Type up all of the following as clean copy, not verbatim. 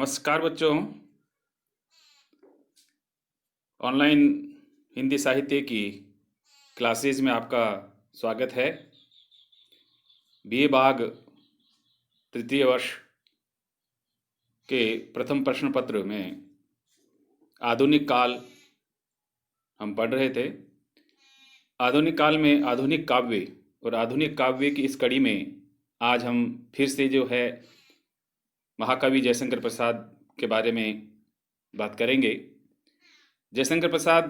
नमस्कार बच्चों। ऑनलाइन हिंदी साहित्य की क्लासेस में आपका स्वागत है। बीए बाग तृतीय वर्ष के प्रथम प्रश्न पत्र में आधुनिक काल हम पढ़ रहे थे। आधुनिक काल में आधुनिक काव्य और आधुनिक काव्य की इस कड़ी में आज हम फिर से जो है महाकवि जयशंकर प्रसाद के बारे में बात करेंगे। जयशंकर प्रसाद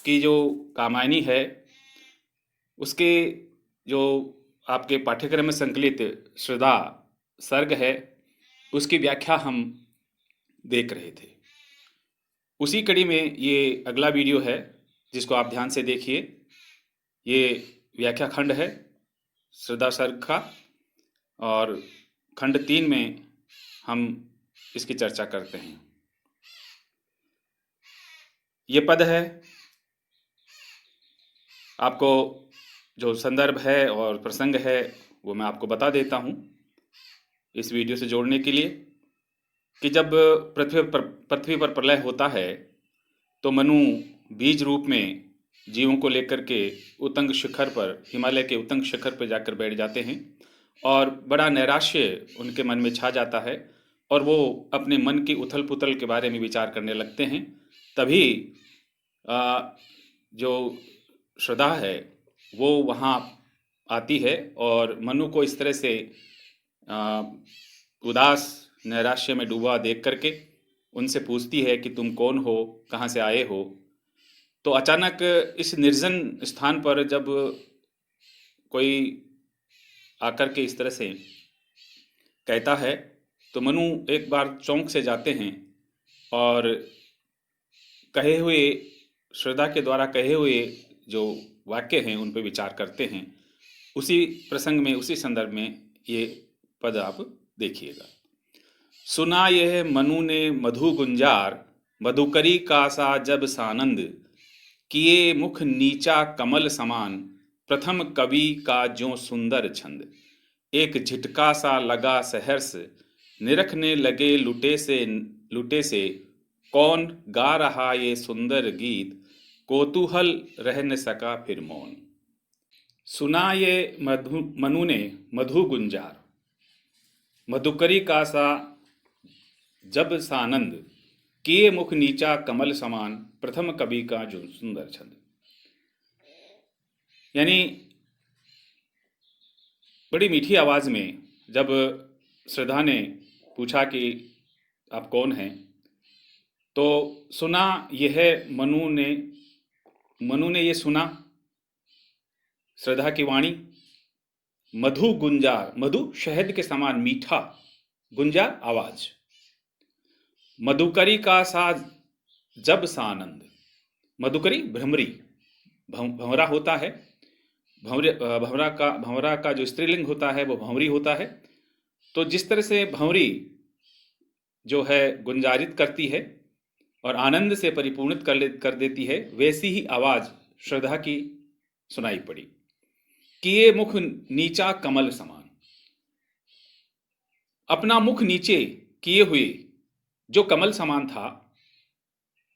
की जो कामायनी है उसके जो आपके पाठ्यक्रम में संकलित श्रद्धा सर्ग है उसकी व्याख्या हम देख रहे थे। उसी कड़ी में ये अगला वीडियो है जिसको आप ध्यान से देखिए। ये व्याख्या खंड है श्रद्धा सर्ग का और खंड 3 में हम इसकी चर्चा करते हैं। ये पद है, आपको जो संदर्भ है और प्रसंग है वो मैं आपको बता देता हूँ इस वीडियो से जोड़ने के लिए कि जब पृथ्वी पर प्रलय होता है तो मनु बीज रूप में जीवों को लेकर के उत्तंग शिखर पर, हिमालय के उत्तंग शिखर पर जाकर बैठ जाते हैं और बड़ा नैराश्य उनके मन में छा जाता है और वो अपने मन की उथल पुथल के बारे में विचार करने लगते हैं। तभी जो श्रद्धा है वो वहाँ आती है और मनु को इस तरह से उदास नैराश्य में डूबा देख करके उनसे पूछती है कि तुम कौन हो, कहाँ से आए हो। तो अचानक इस निर्जन स्थान पर जब कोई आकर के इस तरह से कहता है तो मनु एक बार चौंक से जाते हैं और कहे हुए, श्रद्धा के द्वारा कहे हुए जो वाक्य हैं उन पर विचार करते हैं। उसी प्रसंग में, उसी संदर्भ में ये पद आप देखिएगा। सुना यह मनु ने मधु गुंजार, मधुकरी का सा जब सानंद, किए मुख नीचा कमल समान, प्रथम कवि का जो सुंदर छंद। एक झिटका सा लगा सहर्ष, निरखने लगे लुटे से, कौन गा रहा ये सुंदर गीत, कौतूहल रह न सका फिर मौन। सुना ये मनु ने मधु गुंजार, मधुकरी का सा जब सानंद, किए मुख नीचा कमल समान, प्रथम कवि का जो सुंदर छंद। यानी बड़ी मीठी आवाज में जब श्रद्धा ने पूछा कि आप कौन हैं, तो सुना यह मनु ने ये सुना श्रद्धा की वाणी। मधु गुंजार, मधु शहद के समान मीठा, गुंजार आवाज। मधुकरी का सा जब सानंद, मधुकरी भ्रमरी, भंवरा होता है। भंवरा का जो स्त्रीलिंग होता है वो भंवरी होता है। तो जिस तरह से भंवरी जो है गुंजारित करती है और आनंद से परिपूर्णित कर देती है, वैसी ही आवाज श्रद्धा की सुनाई पड़ी। किए मुख नीचा कमल समान, अपना मुख नीचे किए हुए जो कमल समान था,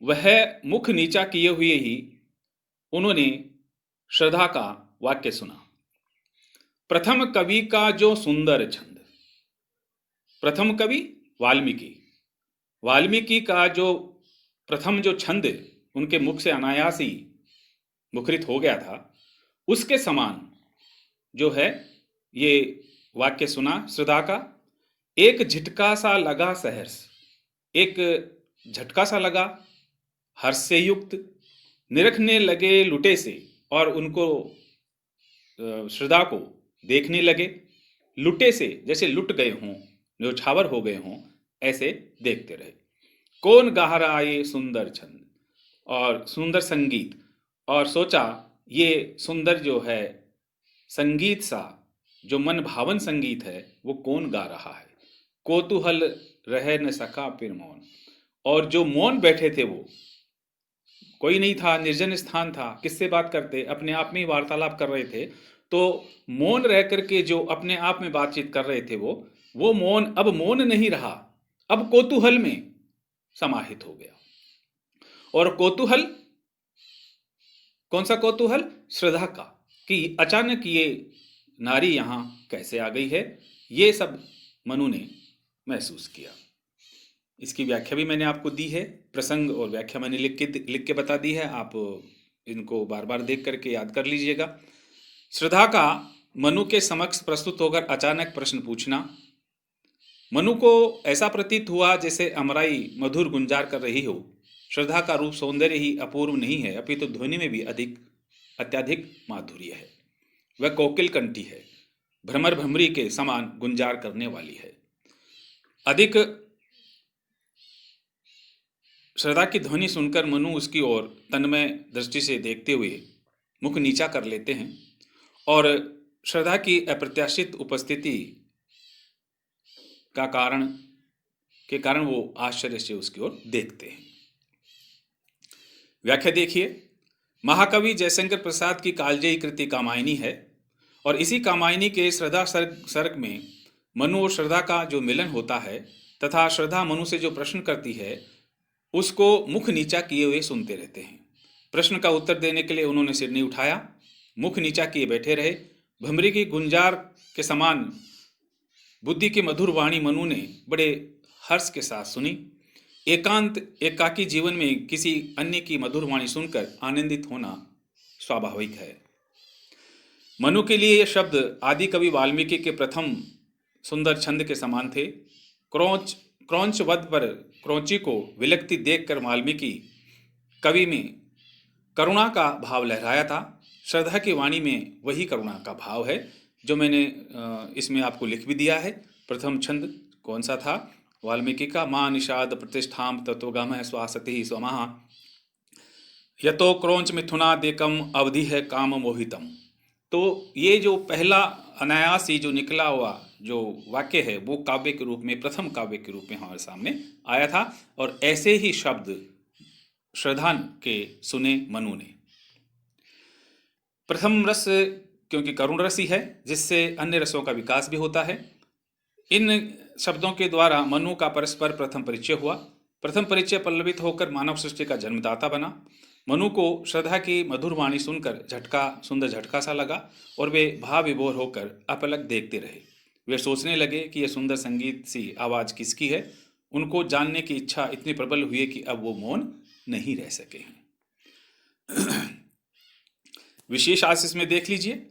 वह मुख नीचा किए हुए ही उन्होंने श्रद्धा का वाक्य सुना। प्रथम कवि का जो सुंदर छंद। प्रथम कवि वाल्मीकि का जो प्रथम जो छंद उनके मुख से अनायास ही मुखरित हो गया था, उसके समान जो है ये वाक्य सुना श्रद्धा का। एक झटका सा लगा सहर्ष, एक झटका सा लगा हर्ष से युक्त, निरखने लगे लुटे से, और उनको श्रद्धा को देखने लगे लुटे से, जैसे लुट गए हों, जो छावर हो गए हों, ऐसे देखते रहे। कौन गा रहा ये सुंदर छंद, और सुंदर संगीत, और सोचा ये सुंदर जो है संगीत सा, जो मन भावन संगीत है, वो कौन गा रहा है। कौतूहल रह न सका फिर मौन, और जो मौन बैठे थे वो कोई नहीं था, निर्जन स्थान था, किससे बात करते, अपने आप में ही वार्तालाप कर रहे थे। तो मौन रह करके जो अपने आप में बातचीत कर रहे थे वो मौन अब मौन नहीं रहा, अब कौतूहल में समाहित हो गया। और कौतूहल, कौन सा कौतूहल? श्रद्धा का, कि अचानक ये नारी यहाँ कैसे आ गई है, ये सब मनु ने महसूस किया। इसकी व्याख्या भी मैंने आपको दी है, प्रसंग और व्याख्या मैंने लिख के बता दी है, आप इनको बार बार देख करके याद कर लीजिएगा। श्रद्धा का मनु के समक्ष प्रस्तुत होकर अचानक प्रश्न पूछना। मनु को ऐसा प्रतीत हुआ जैसे अमराई मधुर गुंजार कर रही हो। श्रद्धा का रूप सौंदर्य ही अपूर्व नहीं है, अपितु तो ध्वनि में भी अत्यधिक माधुर्य है। वह कोकिल कंठी है, भ्रमर भ्रमरी के समान गुंजार करने वाली है। अधिक श्रद्धा की ध्वनि सुनकर मनु उसकी ओर तन्मय दृष्टि से देखते हुए मुख नीचा कर लेते हैं और श्रद्धा की अप्रत्याशित उपस्थिति के कारण वो आश्चर्य से उसकी ओर देखते हैं। व्याख्या देखिए। महाकवि जयशंकर प्रसाद की कालजयी कृति कामायनी है और इसी कामायनी के श्रद्धा सर्ग में मनु और श्रद्धा का जो मिलन होता है तथा श्रद्धा मनु से जो प्रश्न करती है उसको मुख नीचा किए हुए सुनते रहते हैं। प्रश्न का उत्तर देने के लिए उन्होंने सिर नहीं उठाया, मुख नीचा किए बैठे रहे। भ्रमरी की गुंजार के समान बुद्धि की मधुर वाणी मनु ने बड़े हर्ष के साथ सुनी। एकाकी जीवन में किसी अन्य की मधुर वाणी सुनकर आनंदित होना स्वाभाविक है। मनु के लिए ये शब्द आदि कवि वाल्मीकि के प्रथम सुंदर छंद के समान थे। क्रौंच वध पर क्रौंची को विलकती देखकर वाल्मीकि कवि में करुणा का भाव लहराया था। श्रद्धा की वाणी में वही करुणा का भाव है जो मैंने इसमें आपको लिख भी दिया है। प्रथम छंद कौन सा था वाल्मीकि का? मां निषाद प्रतिष्ठाम तत्वगामः स्वासति स्वमः यतो क्रौंच मिथुनादेकम अवधि है काम मोहितम। तो ये जो पहला अनायास ही जो निकला हुआ जो वाक्य है वो काव्य के रूप में, प्रथम काव्य के रूप में हमारे सामने आया था और ऐसे ही शब्द श्रद्धा के सुने मनु ने। प्रथम रस क्योंकि करुण रस ही है जिससे अन्य रसों का विकास भी होता है। इन शब्दों के द्वारा मनु का परस्पर प्रथम परिचय हुआ। प्रथम परिचय पल्लवित होकर मानव सृष्टि का जन्मदाता बना। मनु को श्रद्धा की मधुर वाणी सुनकर सुंदर झटका सा लगा और वे भाव विभोर होकर अपलक देखते रहे। वे सोचने लगे कि यह सुंदर संगीत सी आवाज किसकी है। उनको जानने की इच्छा इतनी प्रबल हुई कि अब वो मौन नहीं रह सके। विशेष आशीष में देख लीजिए।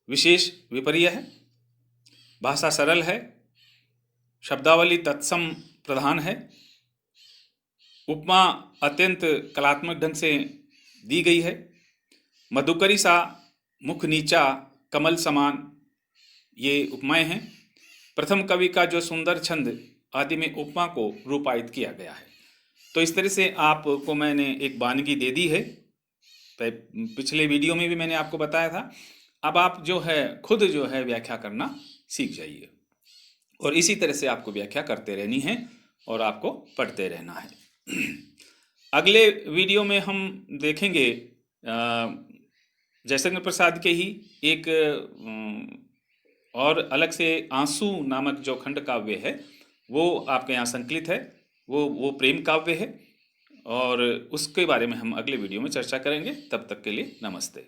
विशेष विपर्य है, भाषा सरल है, शब्दावली तत्सम प्रधान है, उपमा अत्यंत कलात्मक ढंग से दी गई है। मधुकरी सा, मुख नीचा, कमल समान, ये उपमाएं हैं। प्रथम कवि का जो सुंदर छंद आदि में उपमा को रूपायित किया गया है। तो इस तरह से आपको मैंने एक वानगी दे दी है। पिछले वीडियो में भी मैंने आपको बताया था। अब आप जो है खुद जो है व्याख्या करना सीख जाइए और इसी तरह से आपको व्याख्या करते रहनी है और आपको पढ़ते रहना है। अगले वीडियो में हम देखेंगे जयशंकर प्रसाद के ही एक और अलग से आंसू नामक जो खंड काव्य है वो आपके यहाँ संकलित है। वो प्रेम काव्य है और उसके बारे में हम अगले वीडियो में चर्चा करेंगे। तब तक के लिए नमस्ते।